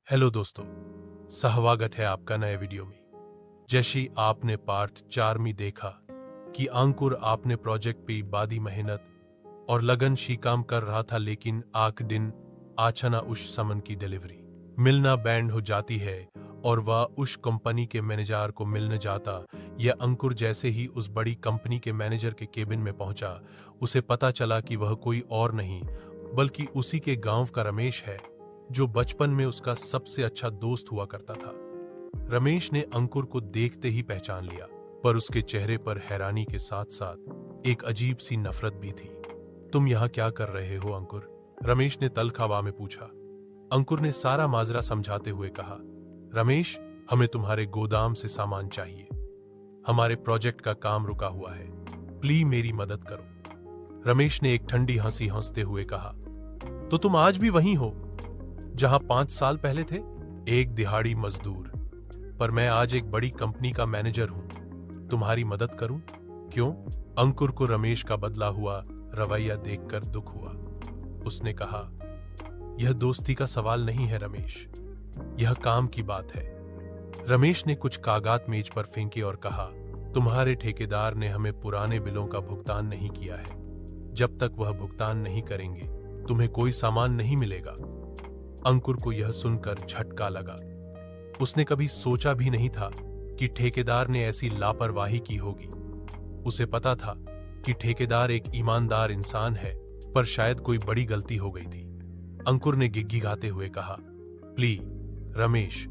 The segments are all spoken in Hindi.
हेलो दोस्तों, सहवागत है आपका नए वीडियो में। जैसे ही आपने पार्ट 4 में देखा कि अंकुर आपने प्रोजेक्ट पे बादी मेहनत और लगन शी काम कर रहा था, लेकिन आख दिन आचना उस समन की डिलीवरी मिलना बैंड हो जाती है और वह उस कंपनी के मैनेजर को मिलने जाता। यह अंकुर जैसे ही उस बड़ी कंपनी के मैनेजर के केबिन में पहुंचा, उसे पता चला कि वह कोई और नहीं बल्कि उसी के गांव का रमेश है, जो बचपन में उसका सबसे अच्छा दोस्त हुआ करता था। रमेश ने अंकुर को देखते ही पहचान लिया, पर उसके चेहरे पर हैरानी के साथ साथ एक अजीब सी नफरत भी थी। तुम यहाँ क्या कर रहे हो अंकुर? रमेश ने तल्ख हवा में पूछा। अंकुर ने सारा माजरा समझाते हुए कहा, रमेश, हमें तुम्हारे गोदाम से सामान चाहिए। हमारे प्रोजेक्ट का काम रुका हुआ है, प्लीज मेरी मदद करो। रमेश ने एक ठंडी हंसी हंसते हुए कहा, तो तुम आज भी वहीं हो जहां 5 साल पहले थे? एक दिहाड़ी मजदूर, पर मैं आज एक बड़ी कंपनी का मैनेजर हूं। तुम्हारी मदद करूं? क्यों? अंकुर को रमेश का बदला हुआ रवैया देखकर दुख हुआ। उसने कहा, यह दोस्ती का सवाल नहीं है रमेश, यह काम की बात है। रमेश ने कुछ कागज मेज पर फेंके और कहा, तुम्हारे ठेकेदार ने हमें पुराने बिलों का भुगतान नहीं किया है। जब तक वह भुगतान नहीं करेंगे, तुम्हें कोई सामान नहीं मिलेगा। अंकुर को यह सुनकर झटका लगा। उसने कभी सोचा भी नहीं था कि ठेकेदार ने ऐसी लापरवाही की होगी। उसे पता था कि ठेकेदार एक ईमानदार इंसान है, पर शायद कोई बड़ी गलती हो गई थी। अंकुर ने गिड़गिड़ाते हुए कहा, प्लीज रमेश,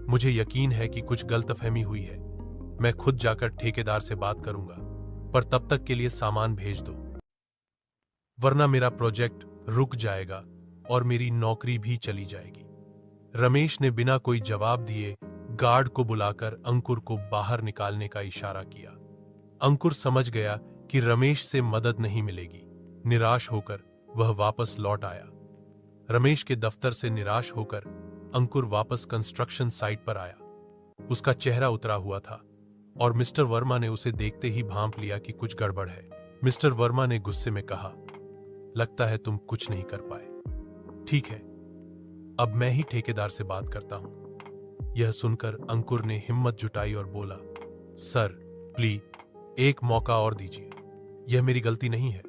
मुझे यकीन है कि कुछ गलतफहमी हुई है। मैं खुद जाकर ठेकेदार से बात करूंगा, पर तब तक के लिए सामान भेज दो, वरना मेरा प्रोजेक्ट रुक जाएगा और मेरी नौकरी भी चली जाएगी। रमेश ने बिना कोई जवाब दिए गार्ड को बुलाकर अंकुर को बाहर निकालने का इशारा किया। अंकुर समझ गया कि रमेश से मदद नहीं मिलेगी। निराश होकर वह वापस लौट आया। रमेश के दफ्तर से निराश होकर अंकुर वापस कंस्ट्रक्शन साइट पर आया। उसका चेहरा उतरा हुआ था और मिस्टर वर्मा ने उसे देखते ही भांप लिया कि कुछ गड़बड़ है। मिस्टर वर्मा ने गुस्से में कहा, लगता है तुम कुछ नहीं कर पाए। ठीक है, अब मैं ही ठेकेदार से बात करता हूं। यह सुनकर अंकुर ने हिम्मत जुटाई और बोला, सर प्लीज एक मौका और दीजिए, यह मेरी गलती नहीं है।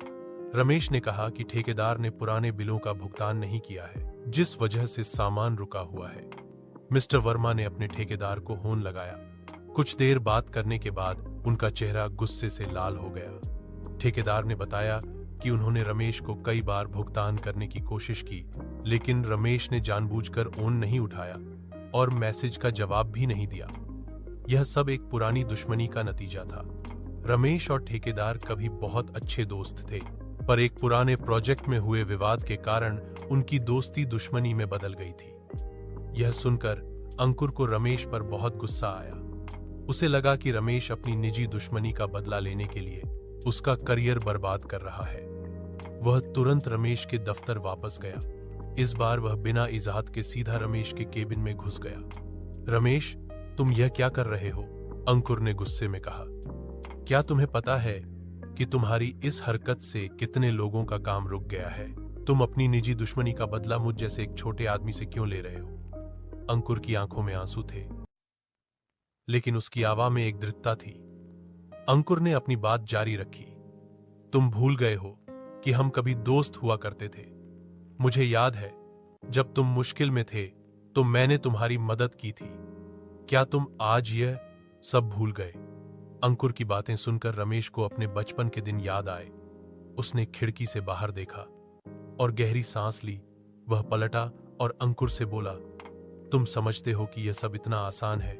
रमेश ने कहा कि ठेकेदार ने पुराने बिलों का भुगतान नहीं किया है, जिस वजह से सामान रुका हुआ है। मिस्टर वर्मा ने अपने ठेकेदार को होन लगाया। कुछ देर बात करने के बाद उनका चेहरा गुस्से से लाल हो गया। ठेकेदार ने बताया कि उन्होंने रमेश को कई बार भुगतान करने की कोशिश की, लेकिन रमेश ने जानबूझकर फोन नहीं उठाया और मैसेज का जवाब भी नहीं दिया। यह सब एक पुरानी दुश्मनी का नतीजा था। रमेश और ठेकेदार कभी बहुत अच्छे दोस्त थे, पर एक पुराने प्रोजेक्ट में हुए विवाद के कारण उनकी दोस्ती दुश्मनी में बदल गई थी। यह सुनकर अंकुर को रमेश पर बहुत गुस्सा आया। उसे लगा कि रमेश अपनी निजी दुश्मनी का बदला लेने के लिए उसका करियर बर्बाद कर रहा है। वह तुरंत रमेश के दफ्तर वापस गया। इस बार वह बिना इजाजत के सीधा रमेश के केबिन में घुस गया। रमेश, तुम यह क्या कर रहे हो? अंकुर ने गुस्से में कहा, क्या तुम्हें पता है कि तुम्हारी इस हरकत से कितने लोगों का काम रुक गया है? तुम अपनी निजी दुश्मनी का बदला मुझ जैसे एक छोटे आदमी से क्यों ले रहे हो? अंकुर की आंखों में आंसू थे, लेकिन उसकी आवाज में एक दृढ़ता थी। अंकुर ने अपनी बात जारी रखी, तुम भूल गए हो कि हम कभी दोस्त हुआ करते थे। मुझे याद है, जब तुम मुश्किल में थे तो मैंने तुम्हारी मदद की थी। क्या तुम आज यह सब भूल गए? अंकुर की बातें सुनकर रमेश को अपने बचपन के दिन याद आए। उसने खिड़की से बाहर देखा और गहरी सांस ली। वह पलटा और अंकुर से बोला, तुम समझते हो कि यह सब इतना आसान है?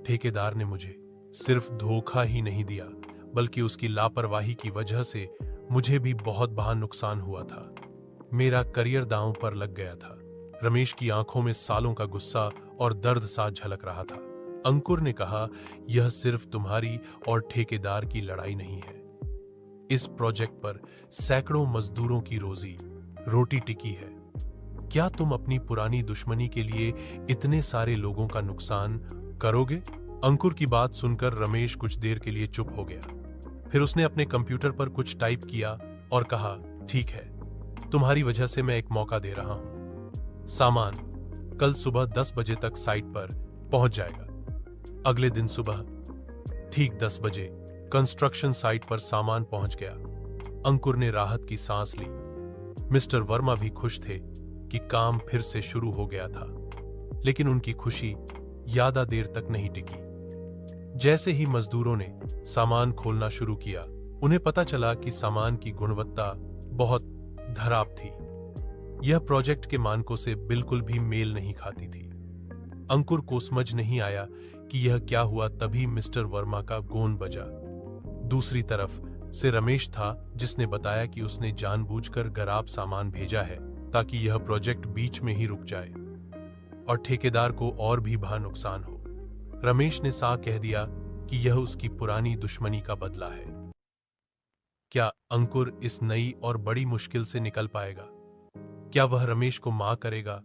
ठेकेदार ने मुझे सिर्फ धोखा ही नहीं दिया, बल्कि उसकी लापरवाही की वजह से मुझे भी बहुत बड़ा नुकसान हुआ था। मेरा करियर दांव पर लग गया था। रमेश की आंखों में सालों का गुस्सा और दर्द सा झलक रहा था। अंकुर ने कहा, यह सिर्फ तुम्हारी और ठेकेदार की लड़ाई नहीं है। इस प्रोजेक्ट पर सैकड़ों मजदूरों की रोटी टिकी है। क्या तुम अपनी पुरानी दुश्मनी के लिए इतने सारे लोगों का नुकसान करोगे? अंकुर की बात सुनकर रमेश कुछ देर के लिए चुप हो गया। फिर उसने अपने कंप्यूटर पर कुछ टाइप किया और कहा, ठीक है, तुम्हारी वजह से मैं एक मौका दे रहा हूं। सामान कल सुबह 10 बजे तक साइट पर पहुंच जाएगा। अगले दिन सुबह ठीक 10 बजे कंस्ट्रक्शन साइट पर सामान पहुंच गया। अंकुर ने राहत की सांस ली। मिस्टर वर्मा भी खुश थे कि काम फिर से शुरू हो गया था, लेकिन उनकी खुशी ज्यादा देर तक नहीं टिकी। जैसे ही मजदूरों ने सामान खोलना शुरू किया, उन्हें पता चला कि सामान की गुणवत्ता बहुत खराब थी। यह प्रोजेक्ट के मानकों से बिल्कुल भी मेल नहीं खाती थी। अंकुर को समझ नहीं आया कि यह क्या हुआ। तभी मिस्टर वर्मा का गोंद बजा। दूसरी तरफ से रमेश था, जिसने बताया कि उसने जानबूझकर खराब सामान भेजा है ताकि यह प्रोजेक्ट बीच में ही रुक जाए और ठेकेदार को और भी बड़ा नुकसान हो। रमेश ने साफ कह दिया कि यह उसकी पुरानी दुश्मनी का बदला है। क्या अंकुर इस नई और बड़ी मुश्किल से निकल पाएगा? क्या वह रमेश को माफ करेगा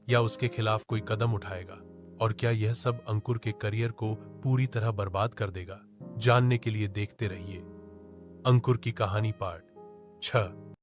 या उसके खिलाफ कोई कदम उठाएगा? और क्या यह सब अंकुर के करियर को पूरी तरह बर्बाद कर देगा? जानने के लिए देखते रहिए अंकुर की कहानी पार्ट 6।